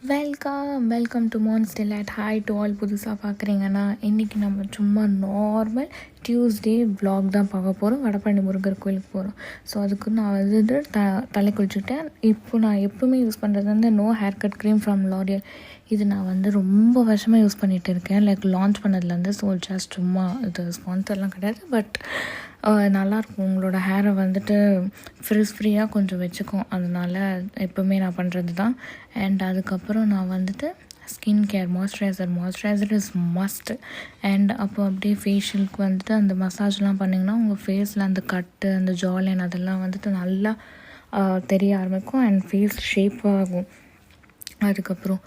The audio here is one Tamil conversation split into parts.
Welcome to man's delight. Hi to all. புதுசாக பார்க்குறீங்கன்னா இன்றைக்கி நம்ம சும்மா நார்மல் டியூஸ்டே vlog தான் பார்க்க போகிறோம். வடபழனி முருகர் கோயிலுக்கு போகிறோம். ஸோ அதுக்கு நான் வந்துட்டு தலை குளிச்சுட்டேன். இப்போ நான் எப்பவுமே யூஸ் பண்ணுறது வந்து no hair cut cream from L'Oreal. இது நான் வந்து ரொம்ப வருஷமாக யூஸ் பண்ணிகிட்டு இருக்கேன், லைக் லான்ச் பண்ணதுலேருந்து. ஸோ ஜஸ்ட் சும்மா இது ஸ்பான்சர்லாம் கிடையாது, பட் நல்லாயிருக்கும். உங்களோட ஹேரை வந்துட்டு ஃப்ரீயாக கொஞ்சம் வச்சுக்கும். அதனால் எப்போவுமே நான் பண்ணுறது தான். அண்ட் அதுக்கப்புறம் நான் வந்துட்டு skin care moisturiser is must. And அப்போ அப்படியே ஃபேஷியலுக்கு வந்துட்டு அந்த மசாஜ்லாம் பண்ணிங்கன்னா உங்கள் ஃபேஸில் அந்த கட்டு, அந்த ஜாலைன் அதெல்லாம் வந்துட்டு நல்லா தெரிய ஆரம்பிக்கும் அண்ட் ஃபேஸ் ஷேப்பாகும். அதுக்கப்புறம்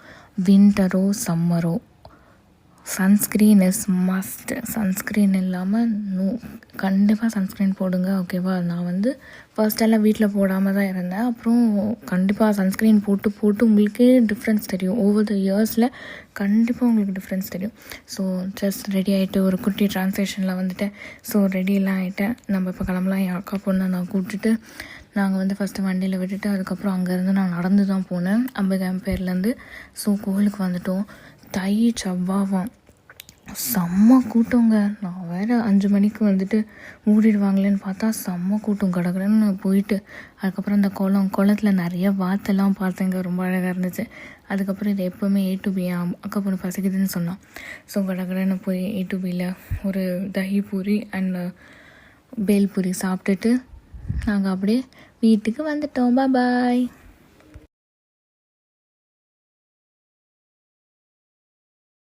வின்டரோ சம்மரோ சன்ஸ்க்ரீன் இஸ் மஸ்ட். சன்ஸ்க்ரீன் இல்லாமல் கண்டிப்பாக சன்ஸ்க்ரீன் போடுங்க, ஓகேவா? நான் வந்து ஃபர்ஸ்டெல்லாம் வீட்டில் போடாமல் தான் இருந்தேன். அப்புறம் கண்டிப்பாக சன்ஸ்க்ரீன் போட்டு உங்களுக்கே டிஃப்ரென்ஸ் தெரியும். ஓவர் த இயர்ஸில் கண்டிப்பாக உங்களுக்கு டிஃப்ரென்ஸ் தெரியும். ஸோ ஜஸ்ட் ரெடி ஆகிட்டு ஒரு குட்டி ட்ரான்ஸ்லேஷனில் வந்துட்டேன். ஸோ ரெடியெல்லாம் ஆகிட்டேன். நம்ம இப்போ கிளம்பலாம். என் அக்கா பொண்ணை நான் கூப்பிட்டுட்டு நாங்கள் வந்து ஃபஸ்ட்டு வண்டியில் விட்டுட்டு அதுக்கப்புறம் அங்கேருந்து நான் நடந்து தான் போனேன், அம்பேர்லேருந்து. ஸோ கோவிலுக்கு வந்துட்டோம். தை செவ்வாவாம், செம்ம கூட்டங்க. நான் வேறு 5 மணிக்கு வந்துட்டு மூடிடுவாங்களேன்னு பார்த்தா செம்ம கூட்டம். கடகடன்னு போயிட்டு அதுக்கப்புறம் அந்த குளத்தில் நிறைய வாத்தெல்லாம் பார்த்தேங்க, ரொம்ப அழகாக இருந்துச்சு. அதுக்கப்புறம் இது எப்போவுமே A to B அக்கா பொண்ணு பசிக்குதுன்னு சொன்னான். ஸோ கடகடன்னு போய் A to Bயில் ஒரு தஹி பூரி அண்ட் பேல் பூரி சாப்பிட்டுட்டு நாங்கள் அப்படியே வீட்டுக்கு வந்துட்டோம். பாய்.